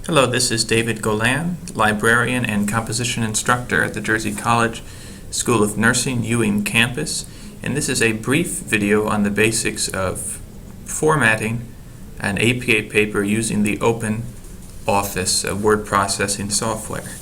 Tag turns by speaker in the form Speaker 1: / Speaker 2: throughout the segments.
Speaker 1: Hello, this is David Golan, librarian and composition instructor at the Jersey College School of Nursing, Ewing campus, and this is a brief video on the basics of formatting an APA paper using the OpenOffice word processing software.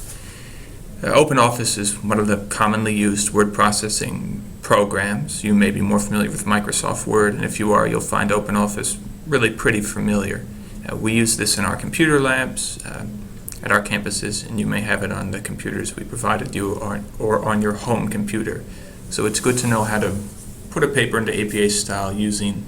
Speaker 1: OpenOffice is one of the commonly used word processing programs. You may be more familiar with Microsoft Word, and if you are, you'll find OpenOffice really pretty familiar. We use this in our computer labs at our campuses, and you may have it on the computers we provided you or on your home computer. So it's good to know how to put a paper into APA style using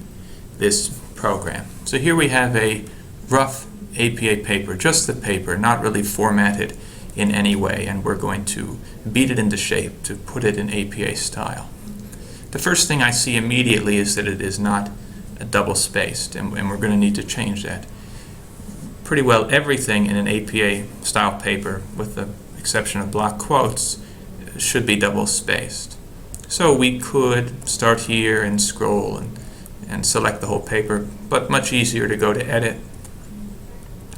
Speaker 1: this program. So here we have a rough APA paper, just the paper, not really formatted in any way, and we're going to beat it into shape to put it in APA style. The first thing I see immediately is that it is not double-spaced, and we're going to need to change that. Pretty well everything in an APA style paper, with the exception of block quotes, should be double-spaced. So we could start here and scroll and select the whole paper, but much easier to go to Edit,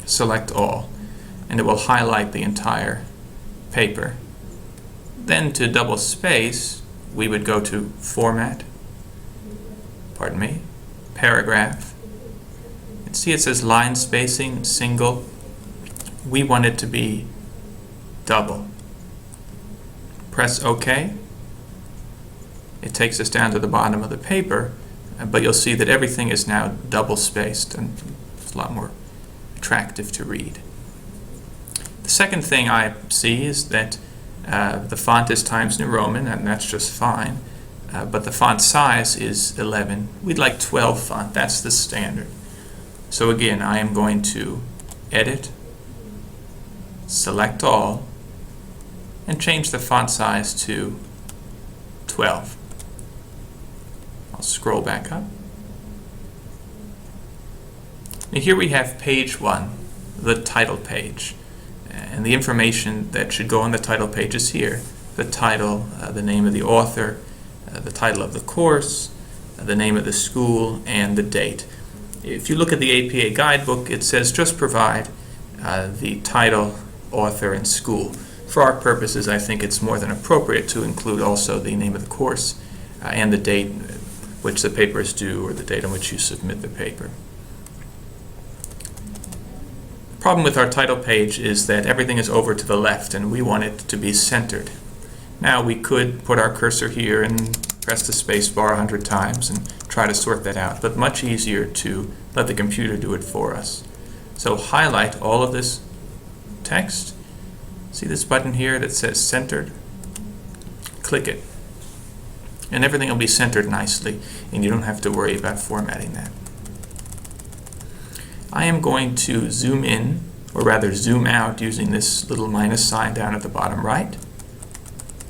Speaker 1: select All, and it will highlight the entire paper. Then to double space, we would go to Format, Paragraph. And see it says line spacing, single. We want it to be double. Press OK. It takes us down to the bottom of the paper, but you'll see that everything is now double spaced and it's a lot more attractive to read. The second thing I see is that the font is Times New Roman, and that's just fine, but the font size is 11. We'd like 12 font, that's the standard. So again, I am going to Edit, select All, and change the font size to 12. I'll scroll back up. And here we have page 1, the title page. And the information that should go on the title page is here. The title, the name of the author, the title of the course, the name of the school, and the date. If you look at the APA guidebook, it says just provide the title, author, and school. For our purposes, I think it's more than appropriate to include also the name of the course and the date which the paper is due, or the date on which you submit the paper. The problem with our title page is that everything is over to the left, and we want it to be centered. Now we could put our cursor here and press the space bar 100 times and try to sort that out, but much easier to let the computer do it for us. So highlight all of this text. See this button here that says Centered? Click it. And everything will be centered nicely, and you don't have to worry about formatting that. I am going to zoom in, or rather zoom out, using this little minus sign down at the bottom right.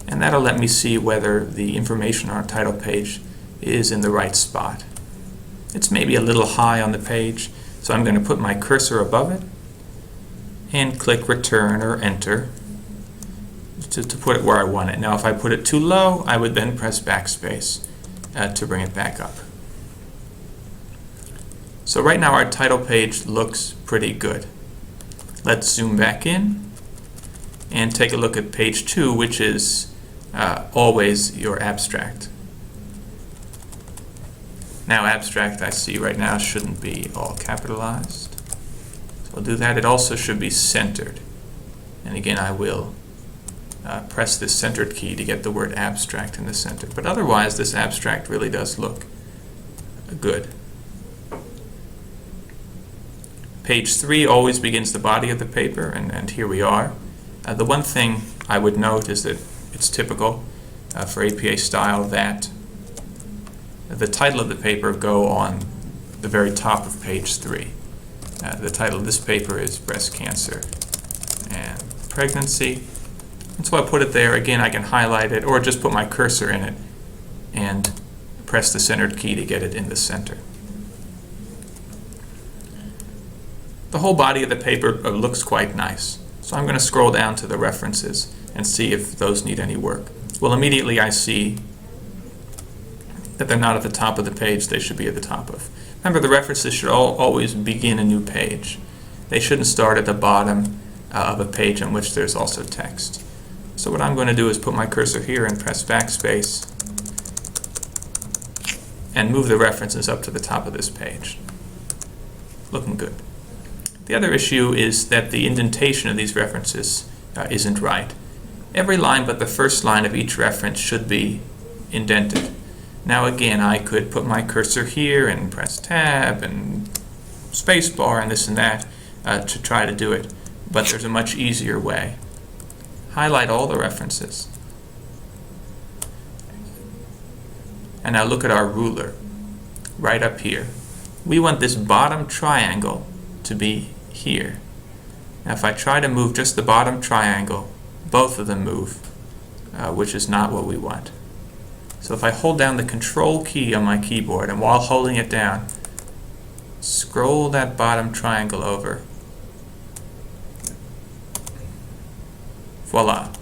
Speaker 1: And that'll let me see whether the information on our title page is in the right spot. It's maybe a little high on the page, so I'm going to put my cursor above it and click Return or Enter to put it where I want it. Now if I put it too low, I would then press backspace to bring it back up. So right now our title page looks pretty good. Let's zoom back in and take a look at page 2, which is always your abstract. Now abstract, I see right now, shouldn't be all capitalized. So I'll do that. It also should be centered. And again, I will press this centered key to get the word abstract in the center. But otherwise, this abstract really does look good. Page 3 always begins the body of the paper, and here we are. The one thing I would note is that it's typical for APA style that the title of the paper go on the very top of page 3. The title of this paper is Breast Cancer and Pregnancy. And so I put it there. Again, I can highlight it or just put my cursor in it and press the centered key to get it in the center. The whole body of the paper looks quite nice. So I'm going to scroll down to the references and see if those need any work. Well, immediately I see that they're not at the top of the page. They should be at the top of. Remember, the references should always begin a new page. They shouldn't start at the bottom of a page in which there's also text. So what I'm going to do is put my cursor here and press backspace and move the references up to the top of this page. Looking good. The other issue is that the indentation of these references isn't right. Every line but the first line of each reference should be indented. Now again, I could put my cursor here and press tab and spacebar and this and that to try to do it, but there's a much easier way. Highlight all the references. And now look at our ruler right up here. We want this bottom triangle to be here. Now if I try to move just the bottom triangle, both of them move, which is not what we want. So if I hold down the Control key on my keyboard and while holding it down, scroll that bottom triangle over. Voila.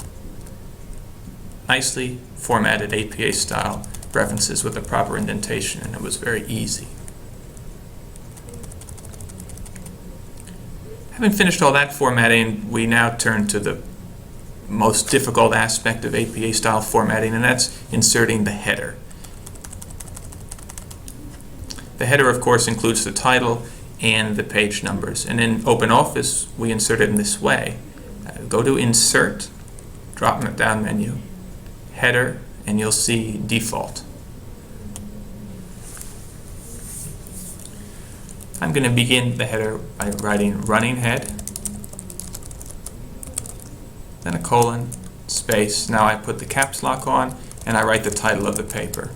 Speaker 1: Nicely formatted APA style references with a proper indentation, and it was very easy. Having finished all that formatting, we now turn to the most difficult aspect of APA style formatting, and that's inserting the header. The header, of course, includes the title and the page numbers, and in OpenOffice we insert it in this way. Go to Insert, drop down menu, Header, and you'll see Default. I'm going to begin the header by writing running head, then a colon, space. Now I put the caps lock on and I write the title of the paper.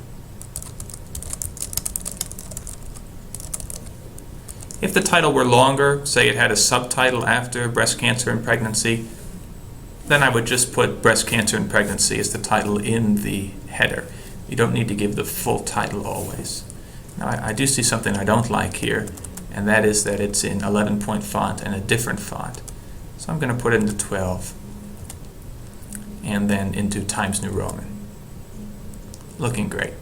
Speaker 1: If the title were longer, say it had a subtitle after breast cancer and pregnancy, then I would just put breast cancer and pregnancy as the title in the header. You don't need to give the full title always. Now I do see something I don't like here, and that is that it's in 11-point font and a different font. So I'm going to put it into 12 and then into Times New Roman. Looking great.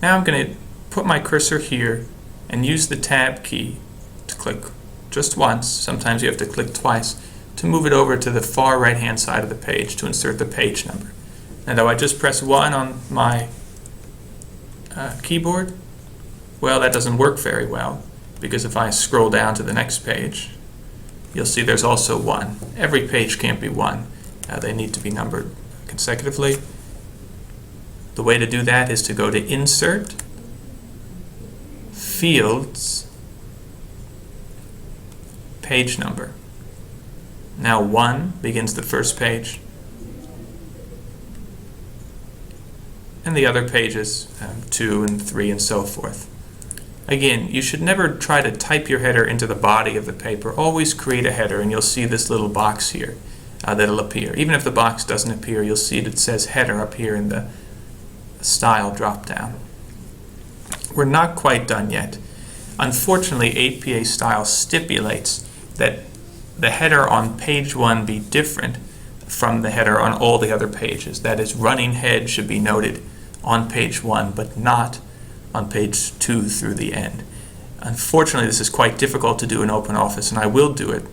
Speaker 1: Now I'm going to put my cursor here and use the Tab key to click just once, sometimes you have to click twice, to move it over to the far right hand side of the page to insert the page number. And though I just press 1 on my keyboard, well, that doesn't work very well, because if I scroll down to the next page, you'll see there's also 1. Every page can't be 1. They need to be numbered consecutively. The way to do that is to go to Insert, Fields, Page Number. Now 1 begins the first page, and the other pages, 2 and 3 and so forth. Again, you should never try to type your header into the body of the paper. Always create a header, and you'll see this little box here that'll appear. Even if the box doesn't appear, you'll see that it says header up here in the style drop-down. We're not quite done yet. Unfortunately, APA style stipulates that the header on page 1 be different from the header on all the other pages. That is, running head should be noted on page 1, but not on page 2 through the end. Unfortunately, this is quite difficult to do in OpenOffice, and I will do it.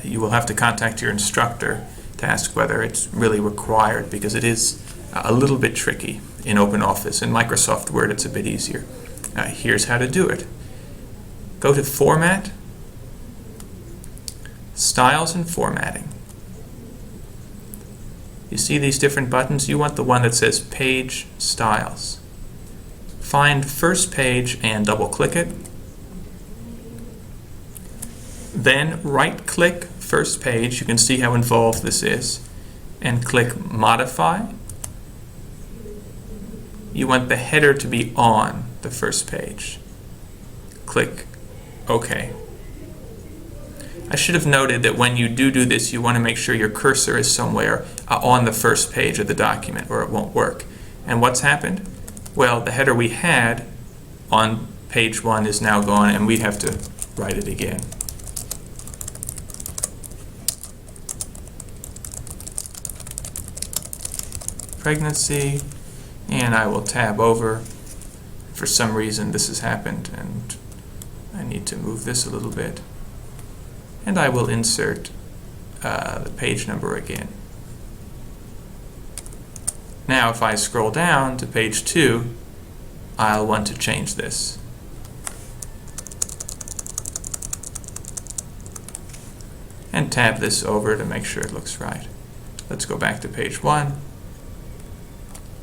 Speaker 1: You will have to contact your instructor to ask whether it's really required, because it is a little bit tricky in OpenOffice. In Microsoft Word, it's a bit easier. Here's how to do it. Go to Format, Styles and Formatting. You see these different buttons? You want the one that says Page Styles. Find First Page and double-click it. Then right-click First Page. You can see how involved this is. And click Modify. You want the header to be on the first page. Click OK. I should have noted that when you do this, you want to make sure your cursor is somewhere on the first page of the document, or it won't work. And what's happened? Well, the header we had on page 1 is now gone, and we have to write it again. Pregnancy, and I will tab over. For some reason this has happened, and I need need to move this a little bit. And I will insert the page number again. Now if I scroll down to page 2, I'll want to change this. And tab this over to make sure it looks right. Let's go back to page 1.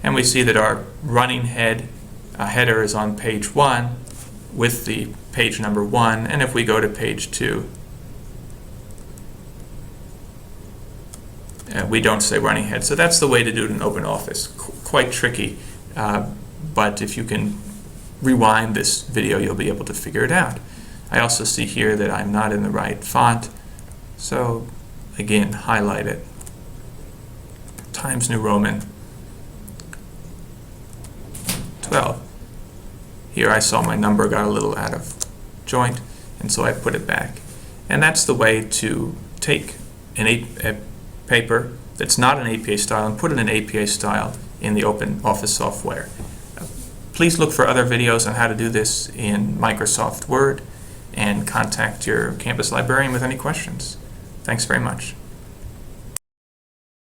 Speaker 1: And we see that our running header is on page 1 with the page number 1. And if we go to page 2, we don't say running head. So that's the way to do it in OpenOffice. Quite tricky, but if you can rewind this video, you'll be able to figure it out. I also see here that I'm not in the right font, so again, highlight it. Times New Roman 12. Here I saw my number got a little out of joint, and so I put it back. And that's the way to take a paper that's not an APA style and put it in APA style in the OpenOffice software. Please look for other videos on how to do this in Microsoft Word and contact your campus librarian with any questions. Thanks very much.